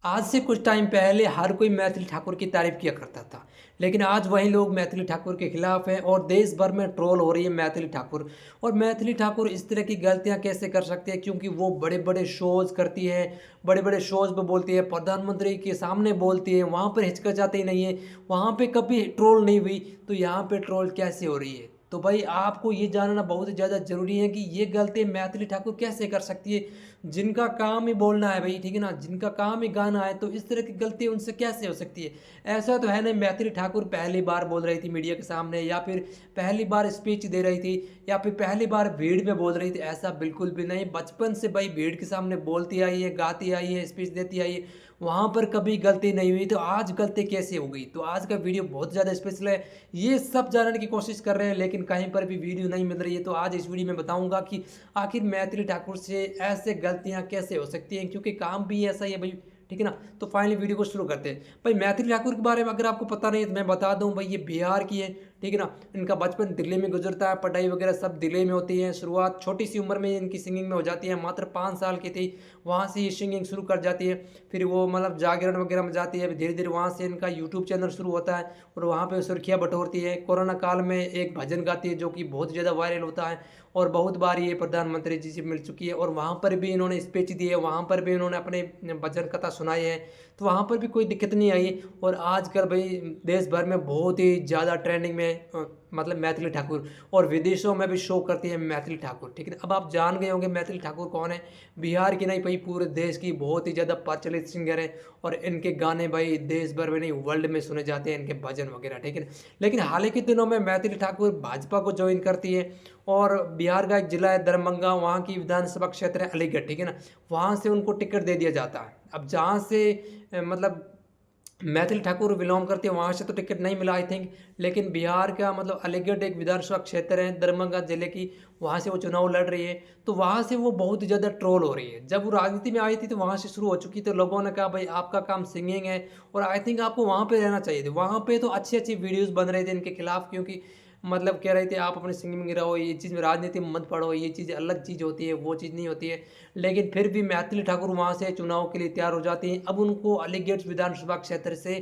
आज से कुछ टाइम पहले हर कोई मैथिली ठाकुर की तारीफ किया करता था, लेकिन आज वही लोग मैथिली ठाकुर के खिलाफ हैं और देश भर में ट्रोल हो रही है मैथिली ठाकुर। और मैथिली ठाकुर इस तरह की गलतियां कैसे कर सकते हैं, क्योंकि वो बड़े बड़े शोज करती है, बड़े बड़े शोज पे बोलती है, प्रधानमंत्री के सामने बोलती है, वहाँ पर हिचकिचाती ही नहीं है, वहाँ पे कभी ट्रोल नहीं हुई, तो यहाँ पे ट्रोल कैसे हो रही है। तो भाई आपको ये जानना बहुत ज़्यादा ज़रूरी है कि ये गलती मैथिली ठाकुर कैसे कर सकती है, जिनका काम ही बोलना है भाई, ठीक है ना, जिनका काम ही गाना है, तो इस तरह की गलती उनसे कैसे हो सकती है। ऐसा तो है नहीं मैथिली ठाकुर पहली बार बोल रही थी मीडिया के सामने, या फिर पहली बार स्पीच दे रही थी, या फिर पहली बार भीड़ में बोल रही थी। ऐसा बिल्कुल भी नहीं, बचपन से भाई भीड़ के सामने बोलती आई है, गाती आई है, स्पीच देती आई है, वहाँ पर कभी गलती नहीं हुई, तो आज गलती कैसे हो गई। तो आज का वीडियो बहुत ज़्यादा स्पेशल है, ये सब जानने की कोशिश कर रहे हैं लेकिन कहीं पर भी वीडियो नहीं मिल रही है। तो आज इस वीडियो में बताऊंगा कि आखिर मैथिली ठाकुर से ऐसे गलतियां कैसे हो सकती हैं, क्योंकि काम भी ऐसा ही है भाई, ठीक है ना। तो फाइनली वीडियो को शुरू करते हैं। भाई मैथिली ठाकुर के बारे में अगर आपको पता नहीं है तो मैं बता दूं भाई, ये बिहार की है, ठीक है ना। इनका बचपन दिल्ली में गुजरता है, पढ़ाई वगैरह सब दिल्ली में होती है, शुरुआत छोटी सी उम्र में इनकी सिंगिंग में हो जाती है, मात्र 5 साल की थी वहाँ से ये सिंगिंग शुरू कर जाती है। फिर वो मतलब जागरण वगैरह में जाती है, धीरे धीरे वहाँ से इनका यूट्यूब चैनल शुरू होता है और वहाँ पे सुर्खियाँ बटोरती है। कोरोना काल में एक भजन गाती है जो कि बहुत ज़्यादा वायरल होता है, और बहुत बार ये प्रधानमंत्री जी से मिल चुकी है, और वहाँ पर भी इन्होंने स्पीच दी है, वहाँ पर भी इन्होंने अपने भजन कथा सुनाई है, तो वहाँ पर भी कोई दिक्कत नहीं आई। और आजकल भाई देश भर में बहुत ही ज़्यादा ट्रेंडिंग में मतलब मैथिली ठाकुर, और विदेशों में भी शो करती है मैथिली ठाकुर, ठीक है। अब आप जान गए होंगे मैथिली ठाकुर कौन है। बिहार की नहीं भाई, पूरे देश की बहुत ही ज़्यादा प्रचलित सिंगर है, और इनके गाने भाई देश भर में नहीं वर्ल्ड में सुने जाते हैं, इनके भजन वगैरह, ठीक है। लेकिन हाल ही के दिनों में मैथिली ठाकुर भाजपा को ज्वाइन करती है, और बिहार का एक जिला है दरभंगा, वहाँ की विधानसभा क्षेत्र है अलीगढ़, ठीक है ना, वहाँ से उनको टिकट दे दिया जाता है। अब जहाँ से मतलब मैथिली ठाकुर बिलोंग करती है वहाँ से तो टिकट नहीं मिला आई थिंक, लेकिन बिहार का मतलब अलीगढ़ एक विधानसभा क्षेत्र है दरभंगा जिले की, वहाँ से वो चुनाव लड़ रही है, तो वहाँ से वो बहुत ही ज़्यादा ट्रोल हो रही है। जब वो राजनीति में आई थी तो वहाँ से शुरू हो चुकी, तो लोगों ने कहा भाई आपका काम सिंगिंग है, और आई थिंक आपको वहाँ पे रहना चाहिए था। वहाँ पे तो अच्छी अच्छी वीडियोज़ बन रहे थे इनके खिलाफ, क्योंकि मतलब कह रहे थे आप अपने सिंगिंग में रहो, ये चीज़ में राजनीति में मत पढ़ो, ये चीज़ अलग चीज़ होती है, वो चीज़ नहीं होती है। लेकिन फिर भी मैथिली ठाकुर वहाँ से चुनाव के लिए तैयार हो जाती हैं। अब उनको अलीगढ़ विधानसभा क्षेत्र से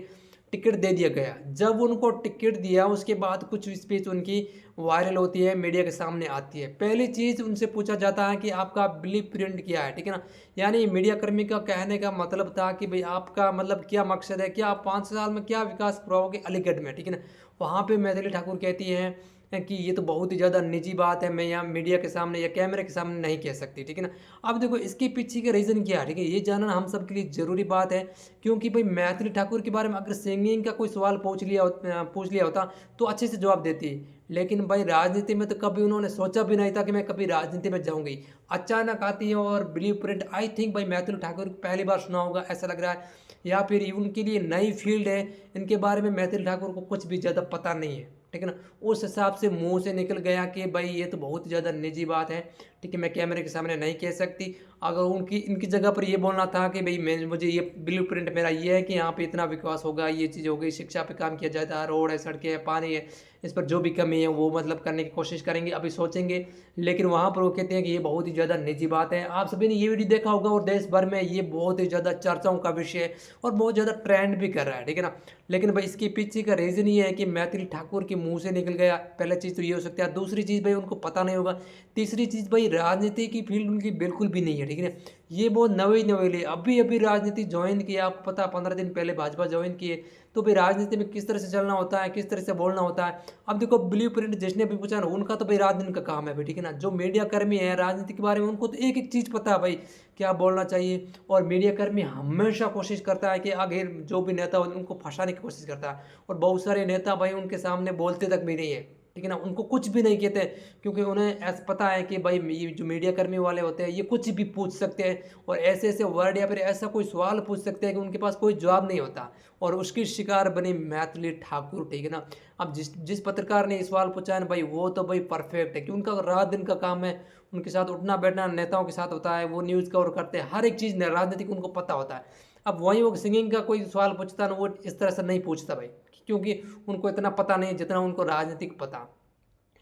टिकट दे दिया गया। जब उनको टिकट दिया उसके बाद कुछ स्पीच उनकी वायरल होती है, मीडिया के सामने आती है। पहली चीज़ उनसे पूछा जाता है कि आपका ब्लू प्रिंट क्या है, ठीक है ना। यानी मीडिया कर्मी का कहने का मतलब था कि भाई आपका मतलब क्या मकसद है, क्या आप 5 साल में क्या विकास करवाओगे अलीगढ़ में, ठीक है ना। वहाँ पे मैथिली ठाकुर कहती हैं कि ये तो बहुत ही ज़्यादा निजी बात है, मैं यहाँ मीडिया के सामने या कैमरे के सामने नहीं कह सकती, ठीक है ना। अब देखो इसके पीछे का रीज़न क्या है, ठीक है, ये जानना हम सब के लिए ज़रूरी बात है। क्योंकि भाई मैथिली ठाकुर के बारे में अगर सिंगिंग का कोई सवाल पूछ लिया होता तो अच्छे से जवाब देती, लेकिन भाई राजनीति में तो कभी उन्होंने सोचा भी नहीं था कि मैं कभी राजनीति में जाऊंगी। अचानक आती है और ब्लू प्रिंट, आई थिंक भाई मैथिली ठाकुर पहली बार सुना होगा ऐसा लग रहा है, या फिर ये उनके लिए नई फील्ड है, इनके बारे में मैथिली ठाकुर को कुछ भी ज़्यादा पता नहीं है, ठीक है ना। उस हिसाब से मुंह से निकल गया कि भाई ये तो बहुत ज़्यादा निजी बात है, ठीक है, मैं कैमरे के सामने नहीं कह सकती। अगर उनकी इनकी जगह पर ये बोलना था कि भाई मैं मुझे ये ब्लू प्रिंट मेरा ये है कि यहाँ पे इतना विकास होगा, ये चीज़ होगी, शिक्षा पे काम किया जाता है, रोड है, सड़कें हैं, पानी है, इस पर जो भी कमी है वो मतलब करने की कोशिश करेंगे, अभी सोचेंगे। लेकिन वहाँ पर वो कहते हैं कि ये बहुत ही ज़्यादा निजी बात है। आप सभी ने ये वीडियो देखा होगा और देश भर में ये बहुत ही ज़्यादा चर्चाओं का विषय है और बहुत ज़्यादा ट्रेंड भी कर रहा है, ठीक है ना। लेकिन भाई इसके पीछे का रीज़न ये है कि मैथिली ठाकुर के मुंह से निकल गया, पहला चीज़ तो ये हो सकता है, दूसरी चीज़ भाई उनको पता नहीं होगा, तीसरी चीज़ भाई राजनीति की फील्ड उनकी बिल्कुल भी नहीं है, ठीक है ना। ये बहुत नवे नवेले अभी अभी राजनीति ज्वाइन किया, आपको पता 15 दिन पहले भाजपा ज्वाइन किए, तो भाई राजनीति में किस तरह से चलना होता है, किस तरह से बोलना होता है। अब देखो ब्लू प्रिंट जिसने भी पूछा ना, उनका तो भाई राजनीति का काम है भाई, ठीक है ना। जो मीडिया कर्मी है राजनीति के बारे में उनको तो एक एक चीज़ पता है भाई, क्या बोलना चाहिए। और मीडिया कर्मी हमेशा कोशिश करता है कि आगे जो भी नेता हो उनको फंसाने की कोशिश करता है, और बहुत सारे नेता भाई उनके सामने बोलते तक भी नहीं है, ठीक है ना, उनको कुछ भी नहीं कहते, क्योंकि उन्हें ऐसा पता है कि भाई ये जो मीडिया कर्मी वाले होते हैं ये कुछ भी पूछ सकते हैं, और ऐसे ऐसे वर्ड या फिर ऐसा कोई सवाल पूछ सकते हैं कि उनके पास कोई जवाब नहीं होता, और उसकी शिकार बनी मैथिली ठाकुर, ठीक है ना। अब जिस जिस पत्रकार ने ये सवाल पूछा है ना भाई, वो तो भाई परफेक्ट है कि उनका रात दिन का काम है, उनके साथ उठना बैठना नेताओं के साथ होता है, वो न्यूज़ कवर करते हैं, हर एक चीज़ राजनीतिक उनको पता होता है। अब वहीं वो सिंगिंग का कोई सवाल पूछता ना, वो इस तरह से नहीं पूछता भाई, क्योंकि उनको इतना पता नहीं जितना उनको राजनीतिक पता,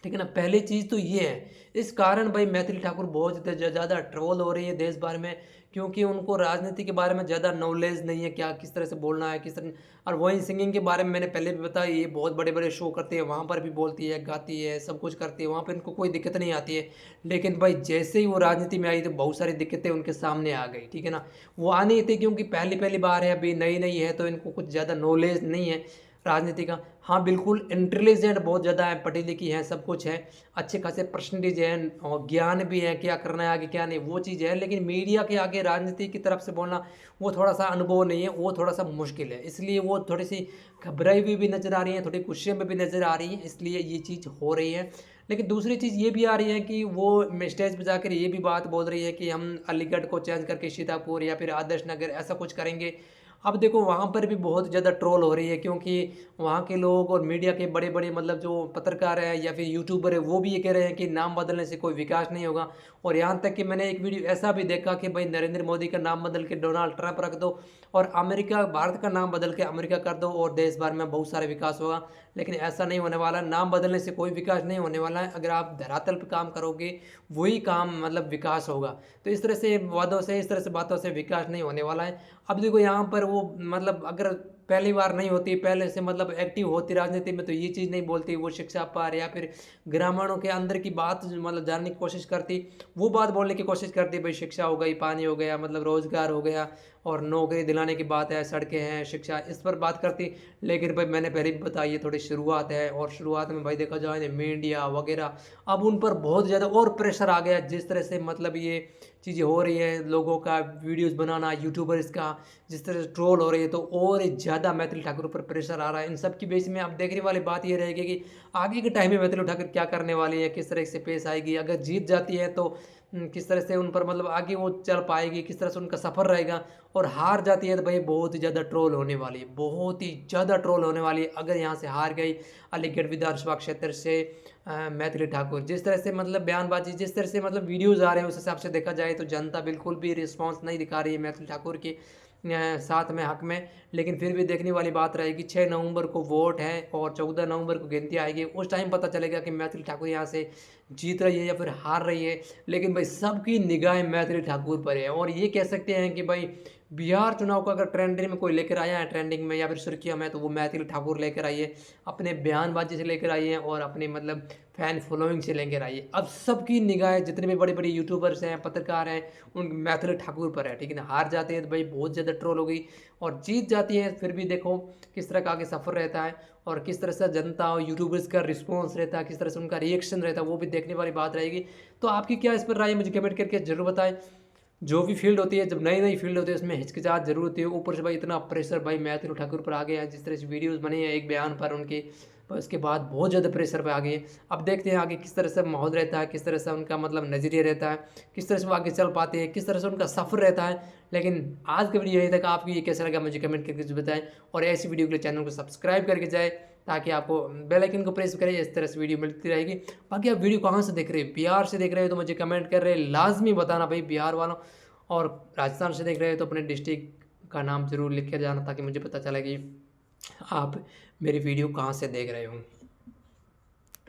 ठीक है ना। पहली चीज़ तो ये है, इस कारण भाई मैथिली ठाकुर बहुत ज़्यादा ट्रोल हो रही है देश भर में, क्योंकि उनको राजनीति के बारे में ज़्यादा नॉलेज नहीं है, क्या किस तरह से बोलना है, किस तरह। और वहीं सिंगिंग के बारे में मैंने पहले भी बताया, ये बहुत बड़े-बड़े शो करती है, वहाँ पर भी बोलती है, गाती है, सब कुछ करती है, वहाँ पे इनको कोई दिक्कत नहीं आती है। लेकिन भाई जैसे ही वो राजनीति में आई तो बहुत सारी दिक्कतें उनके सामने आ गई, ठीक है ना? वो आनी ही थी क्योंकि पहली-पहली बार है, अभी नई-नई है तो इनको कुछ ज़्यादा नॉलेज नहीं है राजनीति का। हाँ, बिल्कुल इंटेलिजेंट बहुत ज़्यादा है, पढ़ी-लिखी है, सब कुछ है, अच्छे खासे परसेंटेज हैं और ज्ञान भी है, क्या करना है आगे क्या नहीं, वो चीज़ है। लेकिन मीडिया के आगे राजनीति की तरफ से बोलना, वो थोड़ा-सा अनुभव नहीं है, वो थोड़ा-सा मुश्किल है। इसलिए वो थोड़ी-सी घबराई हुई भी नज़र आ रही हैं, थोड़ी गुस्से में भी नज़र आ रही हैं, इसलिए ये चीज़ हो रही है। लेकिन दूसरी चीज़ ये भी आ रही है कि वो स्टेज पे जाकर ये भी बात बोल रही है कि हम अलीगढ़ को चेंज करके सीतापुर या फिर आदर्श नगर ऐसा कुछ करेंगे। अब देखो वहाँ पर भी बहुत ज़्यादा ट्रोल हो रही है, क्योंकि वहाँ के लोग और मीडिया के बड़े-बड़े मतलब जो पत्रकार हैं या फिर यूट्यूबर है, वो भी ये कह रहे हैं कि नाम बदलने से कोई विकास नहीं होगा। और यहाँ तक कि मैंने एक वीडियो ऐसा भी देखा कि भाई नरेंद्र मोदी का नाम बदल के डोनाल्ड ट्रंप रख दो और अमेरिका भारत का नाम बदल के अमेरिका कर दो और देश भर में बहुत सारे विकास होगा। लेकिन ऐसा नहीं होने वाला, नाम बदलने से कोई विकास नहीं होने वाला है। अगर आप धरातल पे काम करोगे, वही काम मतलब विकास होगा। तो इस तरह से वादों से, इस तरह से बातों से विकास नहीं होने वाला है। अब देखो यहाँ पर वो मतलब अगर पहली बार नहीं होती, पहले से मतलब एक्टिव होती राजनीति में, तो ये चीज़ नहीं बोलती, वो शिक्षा पार या फिर ग्रामीणों के अंदर की बात मतलब जानने की कोशिश करती, वो बात बोलने की कोशिश करती, भाई शिक्षा हो गई, पानी हो गया, मतलब रोज़गार हो गया और नौकरी दिलाने की बात है, सड़कें हैं, शिक्षा, इस पर बात करती। लेकिन भाई मैंने पहले भी बताया, ये थोड़ी शुरुआत है और शुरुआत में भाई देखा जाए ना मीडिया वगैरह, अब उन पर बहुत ज़्यादा और प्रेशर आ गया। जिस तरह से मतलब ये चीज़ें हो रही है, लोगों का वीडियोस बनाना, यूट्यूबर्स का जिस तरह से ट्रोल हो रही है, तो और ज़्यादा मैथिली ठाकुर पर प्रेशर आ रहा है। इन सब की बेस में अब देखने वाली बात ये रहेगी कि आगे के टाइम में मैथिली ठाकुर क्या करने वाली है, किस तरह से पेश आएगी। अगर जीत जाती है तो किस तरह से उन पर मतलब आगे वो चल पाएगी, किस तरह से उनका सफ़र रहेगा। और हार जाती है तो भाई बहुत ही ज़्यादा ट्रोल होने वाली है, बहुत ही ज़्यादा ट्रोल होने वाली है। अगर यहाँ से हार गई अलीगढ़ विधानसभा क्षेत्र से मैथिली ठाकुर, जिस तरह से मतलब बयानबाजी, जिस तरह से मतलब वीडियोज़ आ रहे हैं, उस हिसाब से देखा जाए तो जनता बिल्कुल भी रिस्पॉन्स नहीं दिखा रही है मैथिली ठाकुर के साथ में, हक में। लेकिन फिर भी देखने वाली बात रहेगी, 6 नवंबर को वोट है और 14 नवंबर को गिनती आएगी, उस टाइम पता चलेगा कि मैथिली ठाकुर यहाँ से जीत रही है या फिर हार रही है। लेकिन भाई सबकी निगाहें मैथिली ठाकुर पर है और ये कह सकते हैं कि भाई बिहार चुनाव को अगर ट्रेंडिंग में कोई लेकर आया है, ट्रेंडिंग में या फिर सुर्खियों में, तो वो मैथिली ठाकुर लेकर आई है, अपने बयानबाजी से लेकर आई है और अपने मतलब फैन फॉलोइंग से लेकर आई है। अब सबकी निगाहें जितने भी बड़े बड़े यूट्यूबर्स हैं, पत्रकार हैं, उन मैथिली ठाकुर पर है, ठीक है ना। हार जाते हैं तो भाई बहुत ज़्यादा ट्रोल हो गई, और जीत जाती है फिर भी देखो किस तरह का आगे सफ़र रहता है और किस तरह से जनता और यूट्यूबर्स का रिस्पॉन्स रहता है, किस तरह से उनका रिएक्शन रहता है, वो भी देखने वाली बात रहेगी। तो आपकी क्या इस पर राय है, मुझे कमेंट करके ज़रूर बताएं। जो भी फील्ड होती है, जब नई नई फील्ड होती है, उसमें हिचकिचाहट जरूर होती है। ऊपर से भाई इतना प्रेशर भाई मैथिली ठाकुर पर आ गया है, जिस तरह से वीडियोस बने हैं एक बयान पर उनके, पर उसके बाद बहुत ज़्यादा प्रेशर पे आ गए हैं। अब देखते हैं आगे किस तरह से माहौल रहता है, किस तरह से उनका मतलब नज़रिया रहता है, किस तरह से वो आगे चल पाते हैं, किस तरह से उनका सफ़र रहता है। लेकिन आज का वीडियो यही तक, आपको ये कैसा लगा मुझे कमेंट करके बताएं, और ऐसी वीडियो के लिए चैनल को सब्सक्राइब करके जाए, ताकि आपको बेल आइकन को प्रेस करें, इस तरह से वीडियो मिलती रहेगी। बाकी आप वीडियो कहाँ से देख रहे हैं, बिहार से देख रहे हो तो मुझे कमेंट कर रहे हैं, लाजमी बताना भाई बिहार वालों। और राजस्थान से देख रहे हो तो अपने डिस्ट्रिक्ट का नाम ज़रूर लिख के जाना, ताकि मुझे पता चले कि आप मेरी वीडियो कहाँ से देख रहे हो।